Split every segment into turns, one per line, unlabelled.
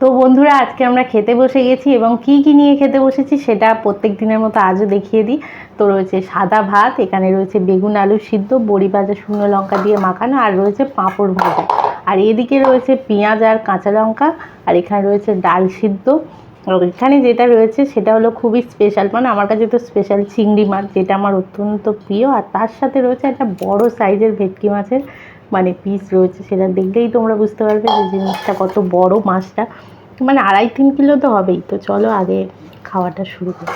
তো বন্ধুরা, আজকে আমরা খেতে বসে গেছি এবং কি কি নিয়ে খেতে বসেছি সেটা প্রত্যেক দিনের মতো আজও দেখিয়ে দিই। তো রয়েছে সাদা ভাত, এখানে রয়েছে বেগুন আলু সিদ্ধ, বড়ি ভাজা শুকনো লঙ্কা দিয়ে মাখানো, আর রয়েছে পাঁপড় ভাজা, আর এদিকে রয়েছে পেঁয়াজ আর কাঁচা লঙ্কা, আর এখানে রয়েছে ডাল সিদ্ধ। আর এখানে যেটা রয়েছে সেটা হলো খুবই স্পেশাল, মানে আমার কাছে তো স্পেশাল চিংড়ি মাছ, যেটা আমার অত্যন্ত প্রিয়। আর তার সাথে রয়েছে একটা বড় সাইজের ভেটকি মাছের মানে পিস রয়েছে, সেটা দেখলেই তোমরা বুঝতে পারবে যে জিনিসটা কত বড়। মাছটা মানে 2.5-3 কিলো তো হবেই। তো চলো আগে খাওয়াটা শুরু করি।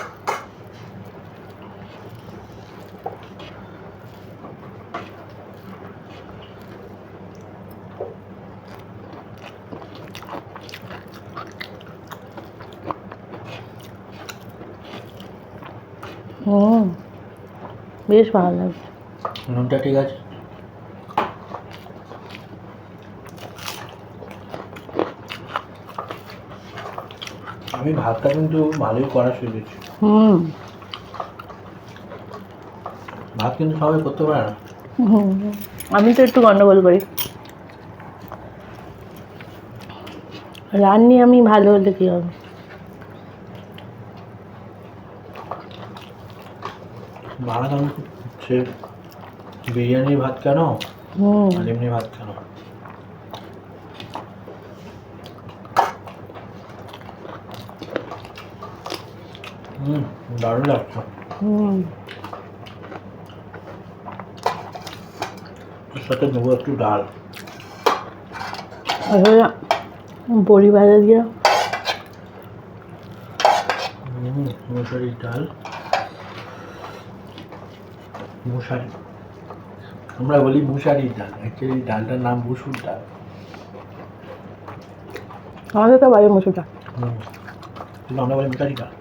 বেশ ভালো লাগছে।
নুনটা ঠিক আছে। আমি ভাতটা কিন্তু ভালোই করা শিখেছি। ভাত কিন্তু সবাই করতে পারে না।
আমি তো একটু গন্ডগোল করি, রান্নি আমি ভালো হলে কি হবে।
বানাতাম হচ্ছে বিরিয়ানির ভাত কেন আর এমনি ভাত কেন। দারুণ লাগছে। এর সাথে নেবো একটু ডাল,
বড়ি ভাজা দিয়ে
মশারির ডাল। মশারি, আমরা বলি মশারির ডাল, অ্যাকচুয়ালি ডালটার নাম মুসুর ডাল।
আমাদের তো বাইরে মসুরটা,
কিন্তু আমরা বলি মশারি ডাল।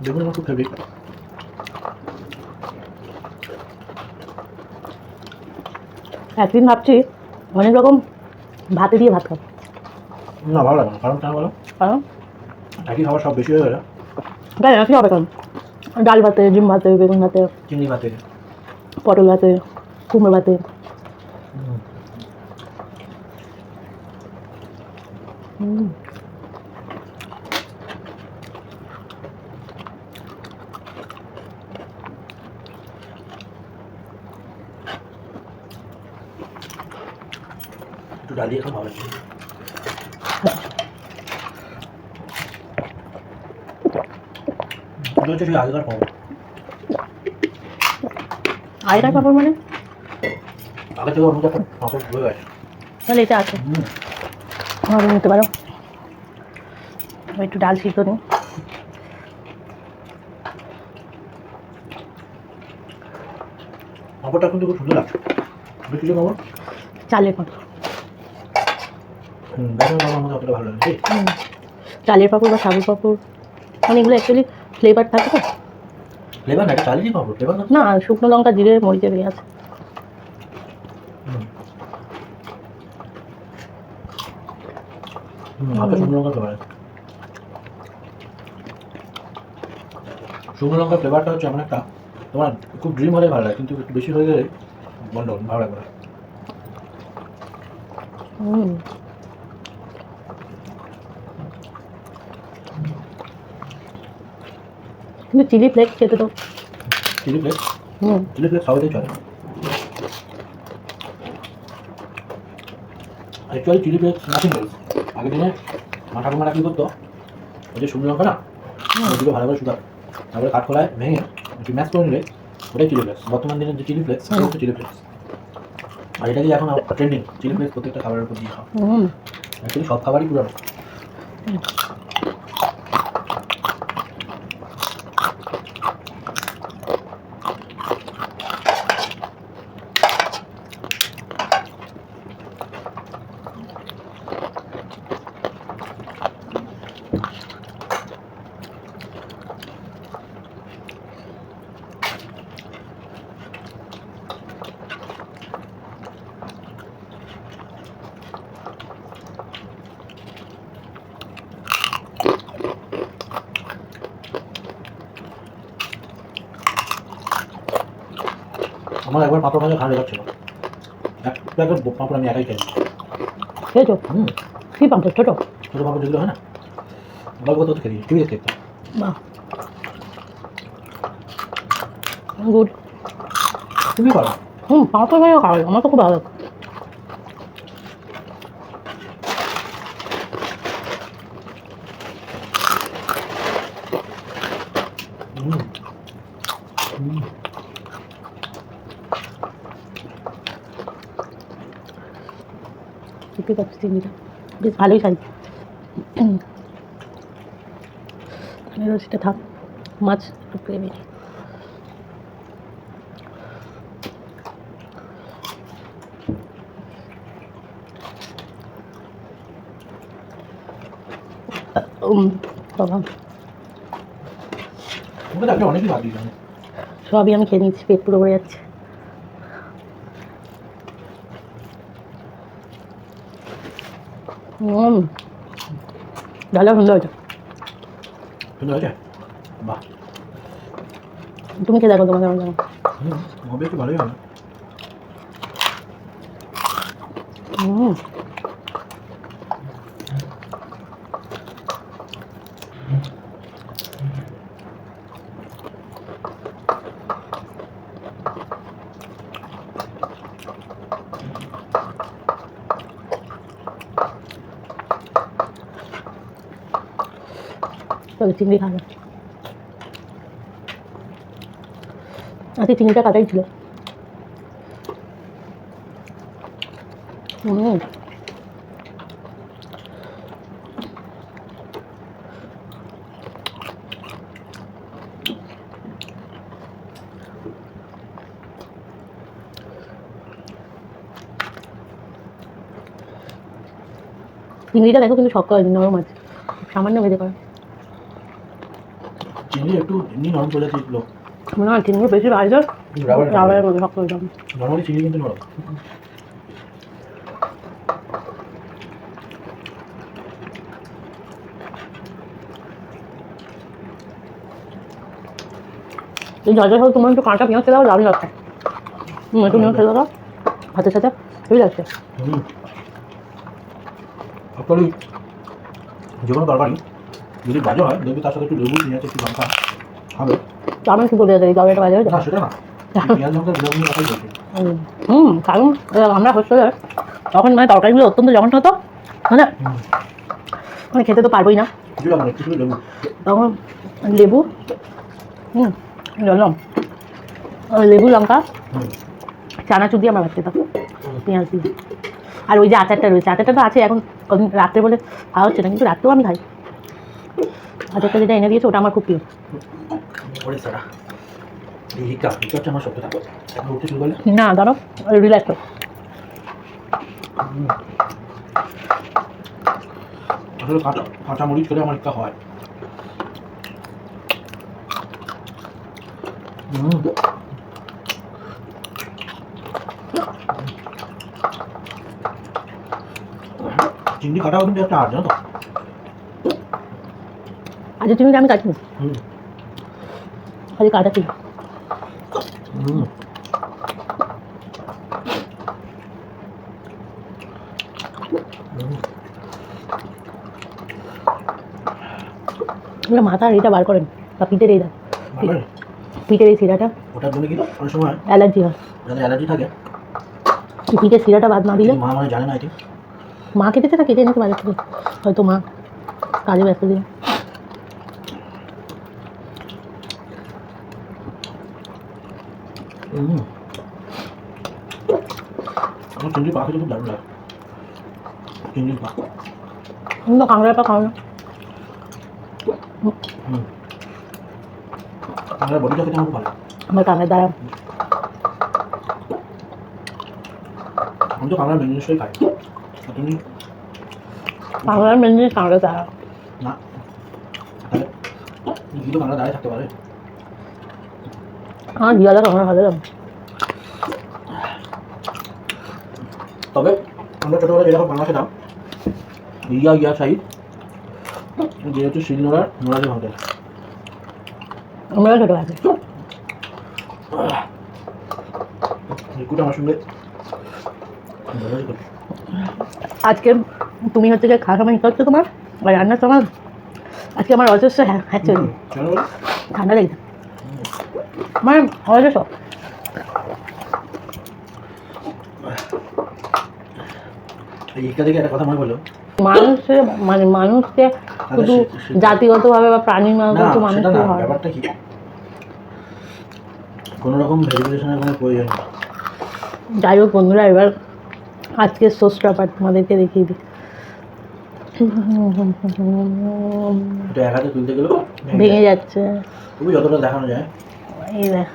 দেখুন আমার খুব ফেভারিট।
একদিন ভাবছি অনেক রকম ভাতে দিয়ে ভাত খাবো।
না, ভালো লাগে না। কারণ কেন বলো?
কারণ
একই খাবার সব বেশি হয়ে গেলে
তাই না, কী হবে? কারণ ডাল ভাতে, ডিম ভাতে, বেগুন ভাতে,
চিংড়ি ভাতে,
পটল ভাতে, কুমড়ো ভাতে।
একটু ডাল দিয়ে এখন ভালো লাগছে। এটা হচ্ছে সেই আগেকার পাবো।
আগেকার পাপড় মানে
আগে থেকে অন্য একটা পাপড় হয়ে গেছে।
তাহলে এটা আছে, ভাবে নিতে পারো। একটু ডাল সিদ্ধ নিই।
পাপড়টা কিন্তু খুব সুন্দর লাগছে। কিসের পাপড়?
চালের পাপড়।
বেসন পাপড় আমাকে অতটা ভালো লাগে।
চালের পাপড় বা সাবুর পাপড়, মানে এগুলো অ্যাকচুয়ালি ফ্লেভার থাকে তো।
ফ্লেভার না, এটা চালেরই পাপড়, ফ্লেভার না।
না, শুকনো লঙ্কা, জিরে, মরিচের ইয়ে আছে।
হালকা শুকনো লঙ্কা ফ্লেভার। শুকনো লঙ্কার ফ্লেভারটা হচ্ছে এমন একটা, তোমার খুব ড্রিম হলে ভালো লাগে, কিন্তু একটু বেশি হয়ে গেলে গন্ডগোল, ভালো লাগবে না।
কিন্তু চিলি ফ্লেক্স খেতে তো,
চিলি ফ্লেক্স, চিলি ফ্লেক্স সবাইতেই চলে। Actually chilli flakes nothing else. আগের দিনে মা ঠাকুমারা কী করতো, ওই যে শুকনো লঙ্কা না, ওগুলো ভালো করে শুকাতো, তারপরে কাঠখোলায় ভেঙে একটু ম্যাশ করে নিলে ওটাই চিলি ফ্লেক্স। বর্তমান দিনের যে চিলি ফ্লেক্স, সেটা হচ্ছে চিলি ফ্লেক্স। আর এটা দিয়ে এখন ট্রেন্ডিং, চিলি ফ্লেক্স প্রত্যেকটা খাবারের উপর দিয়ে খাওয়া। অ্যাকচুয়ালি সব খাবারই পুরানো। আমার একবার পাঁপড় ভাজা খাওয়া যাচ্ছিল, এক প্যাকেট পাঁপড় আমি একাই খেয়েছি।
খেয়েছো?
হুম,
কী পাম্পড়? ছোটো?
ছোটো পাঁপড় যেগুলো হয় না, গল্প করতে খেয়ে দিই, টিভি দেখতে দেখতে।
বাহ, গুড।
তুমি পারো।
পাঁপড় ভাজা খাওয়াই আমার তো খুব ভালো লাগে।
হুম, হুম,
চিপে পাচ্ছি চিংড়িটা, বেশ ভালোই খাই। রসিটা থাক, মাছ একটু পেয়ে নিই। বাবা,
ওকে তো আপনি অনেকই ভাত দিয়েছেন।
সবই আমি খেয়ে নিচ্ছি, পেট পুরো ভরে যাচ্ছে। ভালো সুন্দর হয়েছে।
সুন্দর হয়েছে? বাহ।
তুমি খেয়ে দেখো, তোমার কেমন জানো।
হবে, একটু ভালোই হবে।
তবে চিংড়ি খাবে, আজকে চিংড়িটা কাটাই ছিল। চিংড়িটা দেখো কিন্তু শক্ত হয়নি, নরম আছে, সামান্য ভেজে করা।
চিংড়ি একটু এমনি নরম প্রজাতির লোক,
না, চিংড়ি বেশি ভাজলে রাবারের মতো শক্ত হয়ে যাবে।
নরমালি চিংড়ি কিন্তু নরম।
এই ঝালটা সব তোমার একটু কাঁচা পেঁয়াজ খেলে দাও, দারুণ লাগছে। একটু পেঁয়াজ খেলে দাও ভাতের সাথে, হেভি লাগছে।
অ্যাকচুয়ালি যে কোনো তরকারি যদি ভাজা হয় দেখবি তার সাথে একটু লেবু পেঁয়াজ একটু লঙ্কা হবে।
তো আমি কি বলে যাই, তবে এটা বাজে হয়েছে।
না সেটা না, পেঁয়াজ লঙ্কা লেবু কথাই বলছি।
কারণ আমরা হোস্টেলে তখন মানে তরকারিগুলো অত্যন্ত জঘন্য হতো, মানে মানে খেতে তো পারবোই না,
কিছু লাগে না, একটু শুধু লেবু।
তখন লেবু, জানলাম লেবু লঙ্কা চানাচুর দিয়ে আমরা ভাত খেতাম, পেঁয়াজ দিয়ে। আর ওই যে আচারটা রয়েছে, আচারটা তো আছে এখন, কদিন রাত্রে বলে খাওয়া হচ্ছে না, কিন্তু রাত্রেও আমি খাই। আচারটা যেটা এনে দিয়েছে ওটা আমার খুব প্রিয়।
ওরে সারা এই হিক্কা হিক্কা হচ্ছে আমার শব্দটা এখন উঠতে শুরু করলে।
না দাঁড়ো, রিল্যাক্স করো।
আসলে কাঁচা কাঁচা মরিচ খেলে আমার হিক্কা হয়। চিংড়ি কাটাও কিন্তু একটা আর্ট, জানো তো?
আজকে চিংড়িটা আমি কাটিনি, খালি কাটা চিংড়ি। মাথার এটা বার করেন, বা পিঠের এইটা, পিঠের এই শিরাটা,
ওটার জন্য কি অনেক সময়
অ্যালার্জি হয়।
যাদের অ্যালার্জি থাকে
পিঠের শিরাটা বাদ না দিলে,
মা মানে জানে না, এটি
মা কেটেছে না, কেটে এনেছে বাজার থেকে, হয়তো মা কাজে ব্যস্ত দিন।
আমার চিংড়ি পা খেতে খুব দারুণ লাগে। চিংড়ির পা
তুমি তো কাঁকড়ার পা খাও না।
আমার বডিটা খেতে আমার খুব ভালো লাগে।
আমার কাঁকড়ার দ্বারা
আমি তো কাঁকড়ার মেন জিনিসটাই খাই। আর তুমি
কাঁকড়ার মেন জিনিস কাঁকড়ার দ্বারা
না, তাহলে ঘি তো কাঁকড়া দাঁড়িয়ে থাকতে পারে।
আমার জিয়াদা কাঁকড়া ভালো লাগে।
তবে আমরা ছোটোবেলায় যেরকম কাঁকড়া খেতাম, ইয়া সাইড যেহেতু শিলনোড়ার নোড়াতে হোটেল,
আমরাও ছোটো আছে,
রিকুটা আমার সঙ্গে যোগাযোগ করবে।
আজকে তুমি হচ্ছে যে খাখামাই করছো তোমার আর রান্না তোমার। আজকে আমার অজস্র হ্যাঁ চলি
কেন বলো?
ঠান্ডা লেগেছে মানে অজস্র।
এই ইকা থেকে একটা কথা মনে পড়লো।
মানুষের মানে মানুষকে শুধু জাতিগতভাবে বা প্রাণীর
না
মতো
সেটা
মানুষের
না,
হয়।
ব্যাপারটা কি কোনো রকম ভেরিফিকেশনের কোনো প্রয়োজন নেই।
যাই হোক বন্ধুরা, এবার আজকের সোসটা পার্ট তোমাদেরকে দেখিয়ে দিই।
এটা এক হাতে তুলতে গেলেও
ভেঙে যাচ্ছে।
খুবই যতটা দেখানো যায়।
এই দেখ,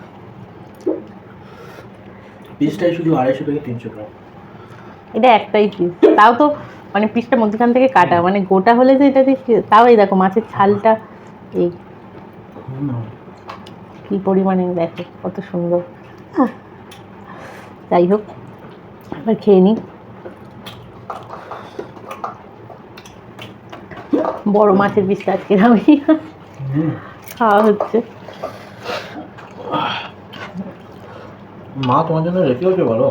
পিসটাই শুধু 250 থেকে 300 গ্রাম।
এটা একটাই পিস, তাও তো মানে পিসটা মধ্যখান থেকে কাটা, মানে গোটা হলে যে এটা দেখি, তাও এই দেখো মাছের ছালটা এই কি পরিমাণে দেখো কত সুন্দর। যাই হোক এবার খেয়ে নিই। বড় মাছের পিসটা আজকে আমি খাওয়া হচ্ছে।
মা তোমার জন্য রেখে হচ্ছে বলো।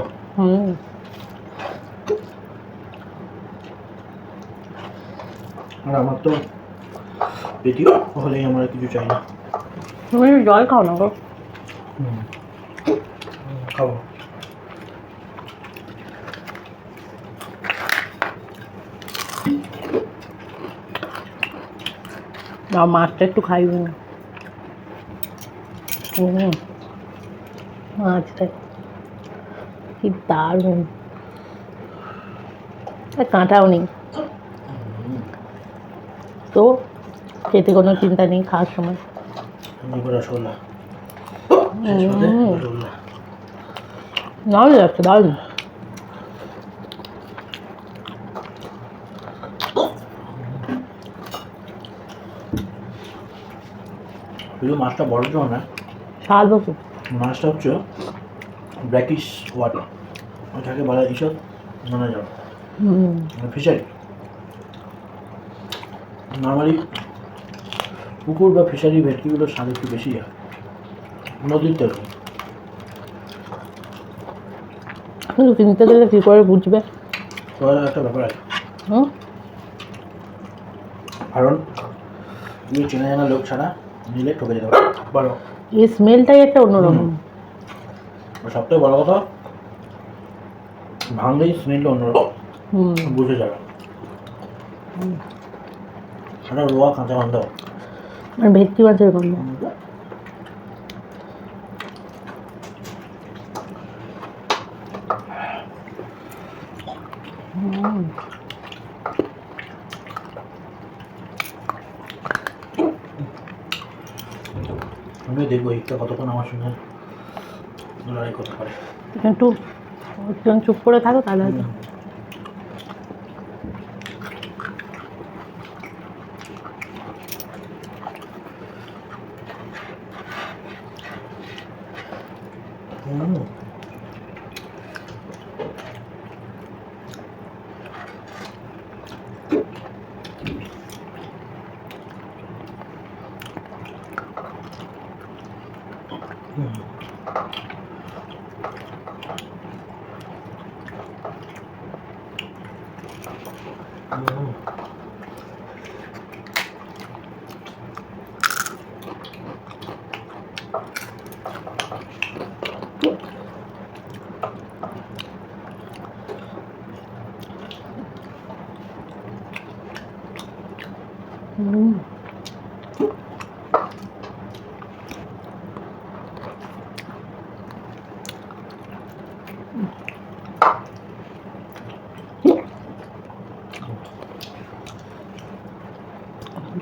আর আমার তো পেটিও হলেই আমার আর কিছু চাই না।
তুমি জল খাও না গো।
খাবো।
না মাছটা একটু খাইবে না। মাছটা কি দারুণ, কাঁটাও নেই তো খেতে কোনো চিন্তা নেই খাওয়ার সময়।
রসগোল্লা রসগোল্লা
দারুণ লাগছে, দারুণ।
শুধু মাছটা বড় জন্য না,
স্বাদ হতো।
মাছটা হচ্ছে ব্র্যাকিশ ওয়াটার, ওটাকে বলা হয় এইসব নানা যাবে ফিশারি। নর্মালি পুকুর বা ফিশারি ভেটকিগুলোর স্বাদ একটু বেশি হয় নদীর থেকে।
কিন্তু কিনতে গেলে কী করে বুঝবে?
ওরা একটা ব্যাপার আছে, কারণ তুমি চেনা জানা লোক ছাড়া নিলে ঠকে যেতে পারো।
এই স্মেলটাই একটা অন্যরকম।
সবথেকে বড় কথা, ভাঙলেই স্মেলটা অন্যরকম বুঝে যাবে। একটা রোয়া কাঁচা গন্ধ,
মানে ভেটকি মাছের গন্ধ।
আমিও দেখবো ইচ্ছা কতক্ষণ আমার সঙ্গে লড়াই করতে পারে।
একটু চুপ করে থাকো তাহলে হয়তো।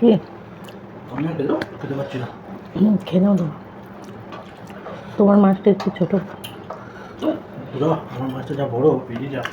কি
আমি খেতে পারছি না।
খেয়ে নাও তো, তোমার মাছটা একটু ছোট।
আমার মাছটা যা বড় পেরিয়ে যা।